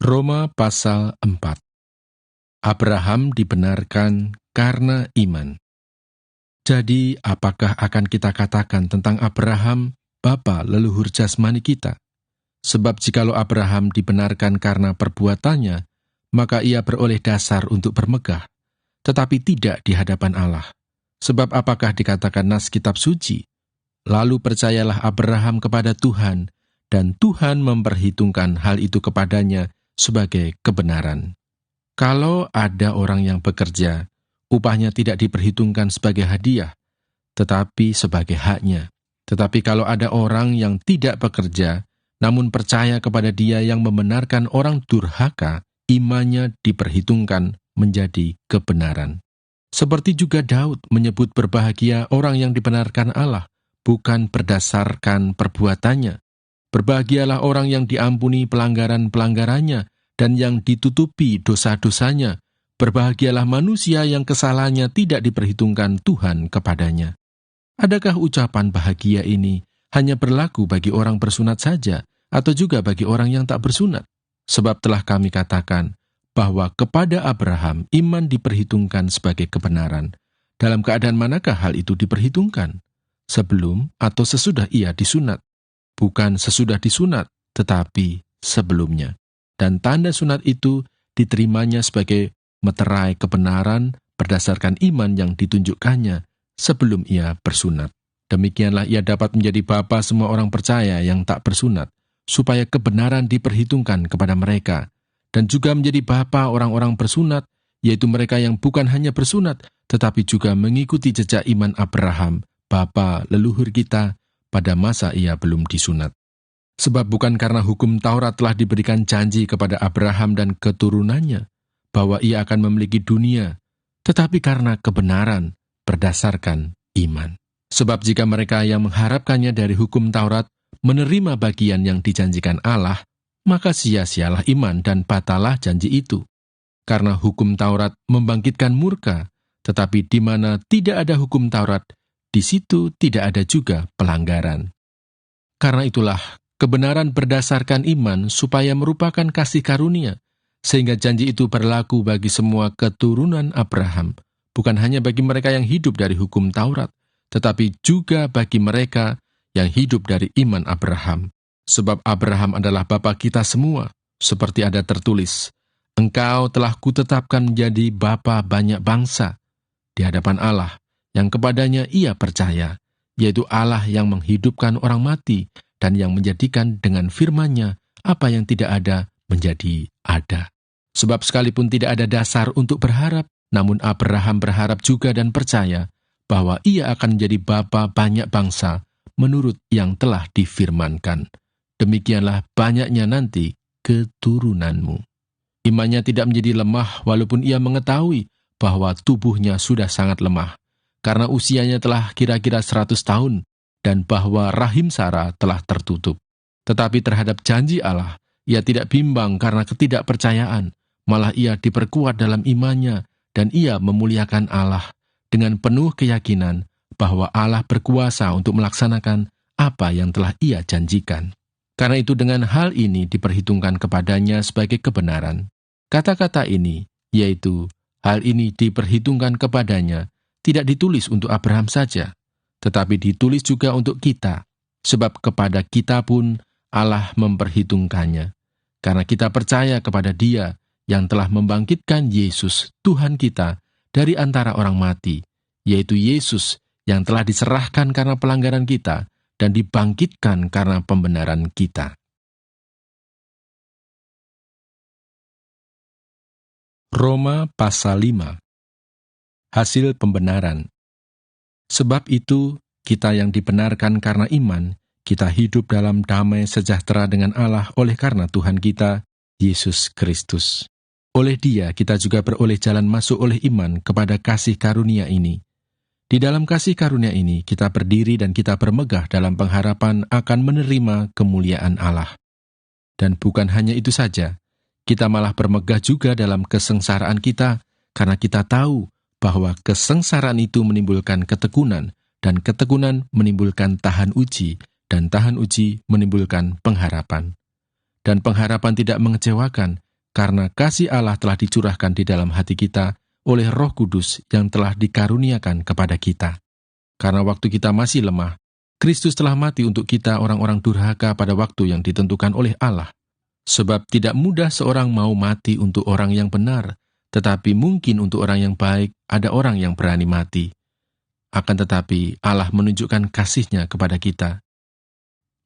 Roma pasal 4. Abraham dibenarkan karena iman. Jadi, apakah akan kita katakan tentang Abraham, bapa leluhur jasmani kita? Sebab jikalau Abraham dibenarkan karena perbuatannya, maka ia beroleh dasar untuk bermegah, tetapi tidak di hadapan Allah. Sebab apakah dikatakan nas kitab suci? Lalu percayalah Abraham kepada Tuhan, dan Tuhan memperhitungkan hal itu kepadanya sebagai kebenaran. Kalau ada orang yang bekerja, upahnya tidak diperhitungkan sebagai hadiah, tetapi sebagai haknya. Tetapi kalau ada orang yang tidak bekerja, namun percaya kepada Dia yang membenarkan orang durhaka, imannya diperhitungkan menjadi kebenaran. Seperti juga Daud menyebut berbahagia orang yang dibenarkan Allah, bukan berdasarkan perbuatannya. Berbahagialah orang yang diampuni pelanggaran-pelanggarannya, dan yang ditutupi dosa-dosanya. Berbahagialah manusia yang kesalahannya tidak diperhitungkan Tuhan kepadanya. Adakah ucapan bahagia ini hanya berlaku bagi orang bersunat saja, atau juga bagi orang yang tak bersunat? Sebab telah kami katakan bahwa kepada Abraham iman diperhitungkan sebagai kebenaran. Dalam keadaan manakah hal itu diperhitungkan? Sebelum atau sesudah ia disunat? Bukan sesudah disunat, tetapi sebelumnya. Dan tanda sunat itu diterimanya sebagai meterai kebenaran berdasarkan iman yang ditunjukkannya sebelum ia bersunat. Demikianlah ia dapat menjadi bapa semua orang percaya yang tak bersunat, supaya kebenaran diperhitungkan kepada mereka, dan juga menjadi bapa orang-orang bersunat, yaitu mereka yang bukan hanya bersunat, tetapi juga mengikuti jejak iman Abraham, bapa leluhur kita, pada masa ia belum disunat. Sebab bukan karena hukum Taurat telah diberikan janji kepada Abraham dan keturunannya, bahwa ia akan memiliki dunia, tetapi karena kebenaran berdasarkan iman. Sebab jika mereka yang mengharapkannya dari hukum Taurat menerima bagian yang dijanjikan Allah, maka sia-sialah iman dan batalah janji itu. Karena hukum Taurat membangkitkan murka, tetapi di mana tidak ada hukum Taurat, di situ tidak ada juga pelanggaran. Karena itulah, kebenaran berdasarkan iman supaya merupakan kasih karunia, sehingga janji itu berlaku bagi semua keturunan Abraham, bukan hanya bagi mereka yang hidup dari hukum Taurat, tetapi juga bagi mereka yang hidup dari iman Abraham. Sebab Abraham adalah bapa kita semua, seperti ada tertulis, "Engkau telah kutetapkan menjadi bapa banyak bangsa," di hadapan Allah, yang kepadanya ia percaya, yaitu Allah yang menghidupkan orang mati, dan yang menjadikan dengan firman-Nya apa yang tidak ada menjadi ada. Sebab sekalipun tidak ada dasar untuk berharap, namun Abraham berharap juga dan percaya bahwa ia akan menjadi bapa banyak bangsa menurut yang telah difirmankan. Demikianlah banyaknya nanti keturunanmu. Imannya tidak menjadi lemah walaupun ia mengetahui bahwa tubuhnya sudah sangat lemah, karena usianya telah kira-kira 100 tahun, dan bahwa rahim Sarah telah tertutup. Tetapi terhadap janji Allah, ia tidak bimbang karena ketidakpercayaan, malah ia diperkuat dalam imannya, dan ia memuliakan Allah dengan penuh keyakinan bahwa Allah berkuasa untuk melaksanakan apa yang telah ia janjikan. Karena itu dengan hal ini diperhitungkan kepadanya sebagai kebenaran. Kata-kata ini, yaitu hal ini diperhitungkan kepadanya, tidak ditulis untuk Abraham saja, tetapi ditulis juga untuk kita, sebab kepada kita pun Allah memperhitungkannya, karena kita percaya kepada Dia yang telah membangkitkan Yesus, Tuhan kita, dari antara orang mati, yaitu Yesus yang telah diserahkan karena pelanggaran kita, dan dibangkitkan karena pembenaran kita. Roma pasal 5. Hasil pembenaran. Sebab itu, kita yang dibenarkan karena iman, kita hidup dalam damai sejahtera dengan Allah oleh karena Tuhan kita, Yesus Kristus. Oleh Dia, kita juga beroleh jalan masuk oleh iman kepada kasih karunia ini. Di dalam kasih karunia ini, kita berdiri dan kita bermegah dalam pengharapan akan menerima kemuliaan Allah. Dan bukan hanya itu saja, kita malah bermegah juga dalam kesengsaraan kita, karena kita tahu bahwa kesengsaraan itu menimbulkan ketekunan, dan ketekunan menimbulkan tahan uji, dan tahan uji menimbulkan pengharapan. Dan pengharapan tidak mengecewakan, karena kasih Allah telah dicurahkan di dalam hati kita oleh Roh Kudus yang telah dikaruniakan kepada kita. Karena waktu kita masih lemah, Kristus telah mati untuk kita orang-orang durhaka pada waktu yang ditentukan oleh Allah. Sebab tidak mudah seorang mau mati untuk orang yang benar, tetapi mungkin untuk orang yang baik ada orang yang berani mati. Akan tetapi Allah menunjukkan kasih-Nya kepada kita.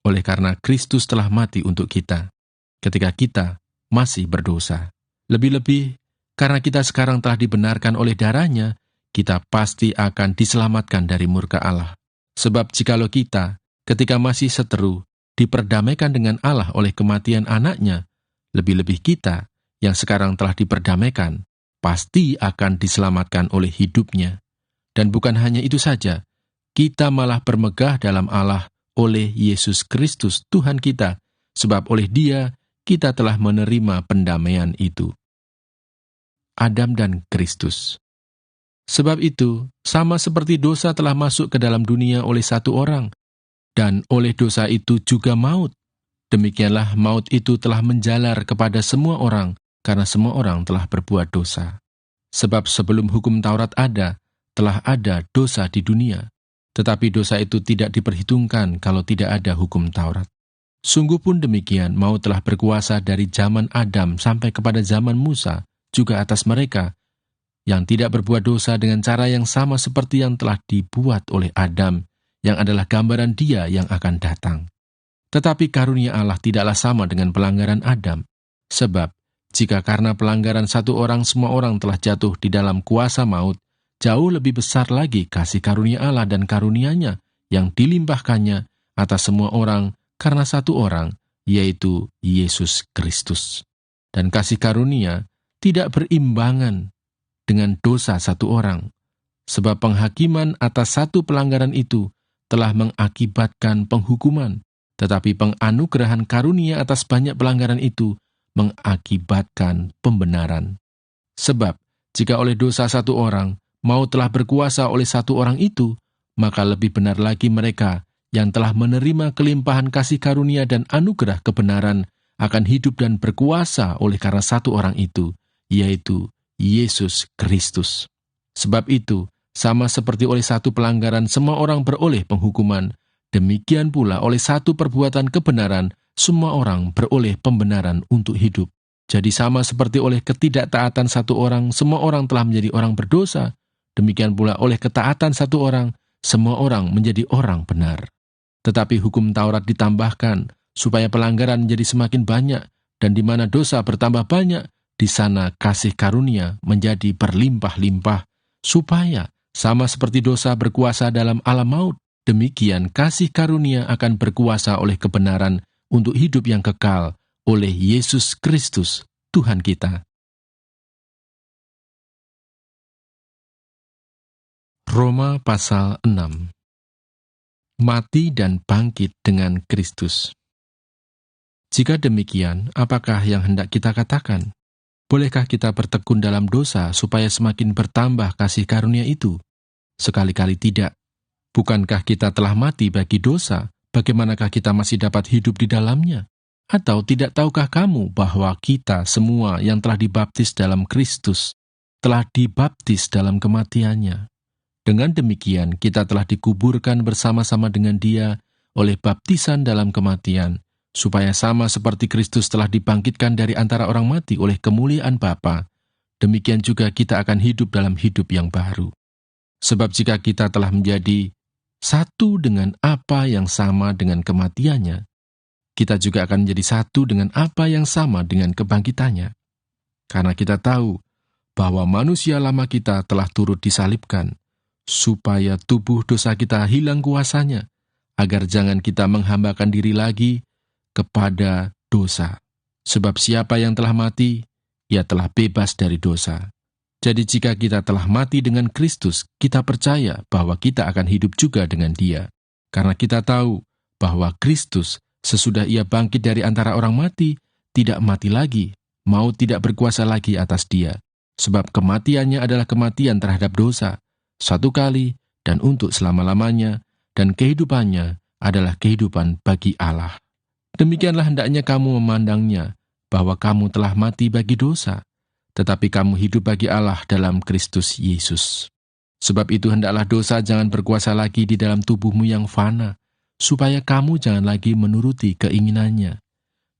Oleh karena Kristus telah mati untuk kita, ketika kita masih berdosa. Lebih-lebih, karena kita sekarang telah dibenarkan oleh darah-Nya, kita pasti akan diselamatkan dari murka Allah. Sebab jikalau kita, ketika masih seteru, diperdamaikan dengan Allah oleh kematian anak-Nya, lebih-lebih kita yang sekarang telah diperdamaikan, pasti akan diselamatkan oleh hidup-Nya. Dan bukan hanya itu saja, kita malah bermegah dalam Allah oleh Yesus Kristus Tuhan kita, sebab oleh Dia kita telah menerima pendamaian itu. Adam dan Kristus. Sebab itu, sama seperti dosa telah masuk ke dalam dunia oleh satu orang, dan oleh dosa itu juga maut. Demikianlah maut itu telah menjalar kepada semua orang, karena semua orang telah berbuat dosa. Sebab sebelum hukum Taurat ada, telah ada dosa di dunia. Tetapi dosa itu tidak diperhitungkan kalau tidak ada hukum Taurat. Sungguh pun demikian, maut telah berkuasa dari zaman Adam sampai kepada zaman Musa, juga atas mereka yang tidak berbuat dosa dengan cara yang sama seperti yang telah dibuat oleh Adam, yang adalah gambaran Dia yang akan datang. Tetapi karunia Allah tidaklah sama dengan pelanggaran Adam. Sebab, jika karena pelanggaran satu orang semua orang telah jatuh di dalam kuasa maut, jauh lebih besar lagi kasih karunia Allah dan karunia-Nya yang dilimpahkannya atas semua orang karena satu orang, yaitu Yesus Kristus. Dan kasih karunia tidak berimbangan dengan dosa satu orang, sebab penghakiman atas satu pelanggaran itu telah mengakibatkan penghukuman, tetapi penganugerahan karunia atas banyak pelanggaran itu mengakibatkan pembenaran. Sebab, jika oleh dosa satu orang, maut telah berkuasa oleh satu orang itu, maka lebih benar lagi mereka yang telah menerima kelimpahan kasih karunia dan anugerah kebenaran akan hidup dan berkuasa oleh karena satu orang itu, yaitu Yesus Kristus. Sebab itu, sama seperti oleh satu pelanggaran semua orang beroleh penghukuman, demikian pula oleh satu perbuatan kebenaran semua orang beroleh pembenaran untuk hidup. Jadi sama seperti oleh ketidaktaatan satu orang semua orang telah menjadi orang berdosa, demikian pula oleh ketaatan satu orang semua orang menjadi orang benar. Tetapi hukum Taurat ditambahkan supaya pelanggaran menjadi semakin banyak, dan di mana dosa bertambah banyak, di sana kasih karunia menjadi berlimpah-limpah, supaya sama seperti dosa berkuasa dalam alam maut, demikian kasih karunia akan berkuasa oleh kebenaran untuk hidup yang kekal oleh Yesus Kristus, Tuhan kita. Roma pasal 6. Mati dan bangkit dengan Kristus. Jika demikian, apakah yang hendak kita katakan? Bolehkah kita bertekun dalam dosa supaya semakin bertambah kasih karunia itu? Sekali-kali tidak. Bukankah kita telah mati bagi dosa? Bagaimanakah kita masih dapat hidup di dalamnya? Atau tidak tahukah kamu bahwa kita semua yang telah dibaptis dalam Kristus telah dibaptis dalam kematiannya? Dengan demikian, kita telah dikuburkan bersama-sama dengan Dia oleh baptisan dalam kematian, supaya sama seperti Kristus telah dibangkitkan dari antara orang mati oleh kemuliaan Bapa, demikian juga kita akan hidup dalam hidup yang baru. Sebab jika kita telah menjadi satu dengan apa yang sama dengan kematiannya, kita juga akan menjadi satu dengan apa yang sama dengan kebangkitannya. Karena kita tahu bahwa manusia lama kita telah turut disalibkan, supaya tubuh dosa kita hilang kuasanya, agar jangan kita menghambakan diri lagi kepada dosa. Sebab siapa yang telah mati, ia telah bebas dari dosa. Jadi jika kita telah mati dengan Kristus, kita percaya bahwa kita akan hidup juga dengan Dia. Karena kita tahu bahwa Kristus, sesudah Ia bangkit dari antara orang mati, tidak mati lagi, maut tidak berkuasa lagi atas Dia. Sebab kematiannya adalah kematian terhadap dosa, satu kali dan untuk selama-lamanya, dan kehidupannya adalah kehidupan bagi Allah. Demikianlah hendaknya kamu memandangnya, bahwa kamu telah mati bagi dosa, tetapi kamu hidup bagi Allah dalam Kristus Yesus. Sebab itu hendaklah dosa jangan berkuasa lagi di dalam tubuhmu yang fana, supaya kamu jangan lagi menuruti keinginannya.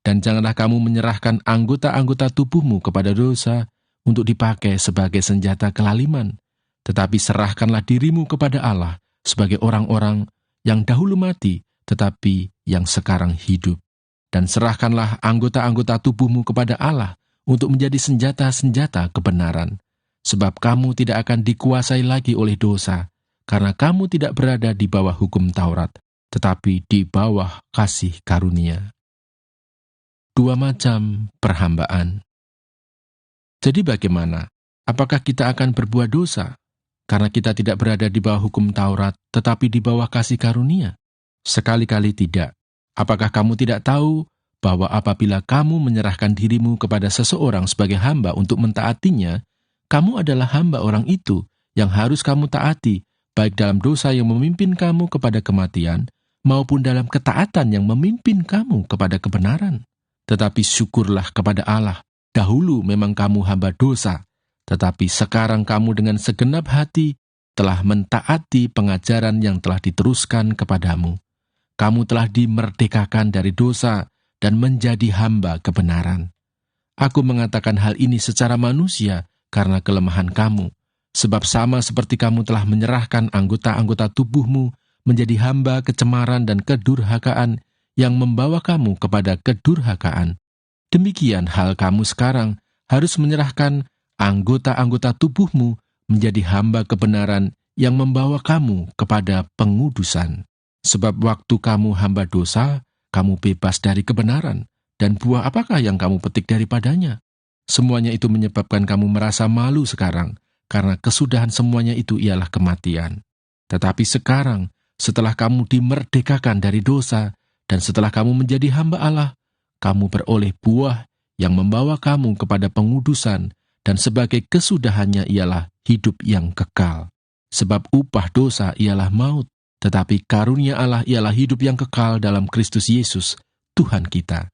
Dan janganlah kamu menyerahkan anggota-anggota tubuhmu kepada dosa untuk dipakai sebagai senjata kelaliman, tetapi serahkanlah dirimu kepada Allah sebagai orang-orang yang dahulu mati, tetapi yang sekarang hidup. Dan serahkanlah anggota-anggota tubuhmu kepada Allah untuk menjadi senjata-senjata kebenaran. Sebab kamu tidak akan dikuasai lagi oleh dosa, karena kamu tidak berada di bawah hukum Taurat, tetapi di bawah kasih karunia. 2 macam perhambaan. Jadi bagaimana? Apakah kita akan berbuat dosa karena kita tidak berada di bawah hukum Taurat, tetapi di bawah kasih karunia? Sekali-kali tidak. Apakah kamu tidak tahu bahwa apabila kamu menyerahkan dirimu kepada seseorang sebagai hamba untuk mentaatinya, kamu adalah hamba orang itu yang harus kamu taati, baik dalam dosa yang memimpin kamu kepada kematian, maupun dalam ketaatan yang memimpin kamu kepada kebenaran. Tetapi syukurlah kepada Allah, dahulu memang kamu hamba dosa, tetapi sekarang kamu dengan segenap hati telah mentaati pengajaran yang telah diteruskan kepadamu. Kamu telah dimerdekakan dari dosa dan menjadi hamba kebenaran. Aku mengatakan hal ini secara manusia karena kelemahan kamu, sebab sama seperti kamu telah menyerahkan anggota-anggota tubuhmu menjadi hamba kecemaran dan kedurhakaan yang membawa kamu kepada kedurhakaan. Demikian hal kamu sekarang harus menyerahkan anggota-anggota tubuhmu menjadi hamba kebenaran yang membawa kamu kepada pengudusan. Sebab waktu kamu hamba dosa, kamu bebas dari kebenaran, dan buah apakah yang kamu petik daripadanya? Semuanya itu menyebabkan kamu merasa malu sekarang, karena kesudahan semuanya itu ialah kematian. Tetapi sekarang, setelah kamu dimerdekakan dari dosa, dan setelah kamu menjadi hamba Allah, kamu beroleh buah yang membawa kamu kepada pengudusan, dan sebagai kesudahannya ialah hidup yang kekal. Sebab upah dosa ialah maut, tetapi karunia Allah ialah hidup yang kekal dalam Kristus Yesus, Tuhan kita.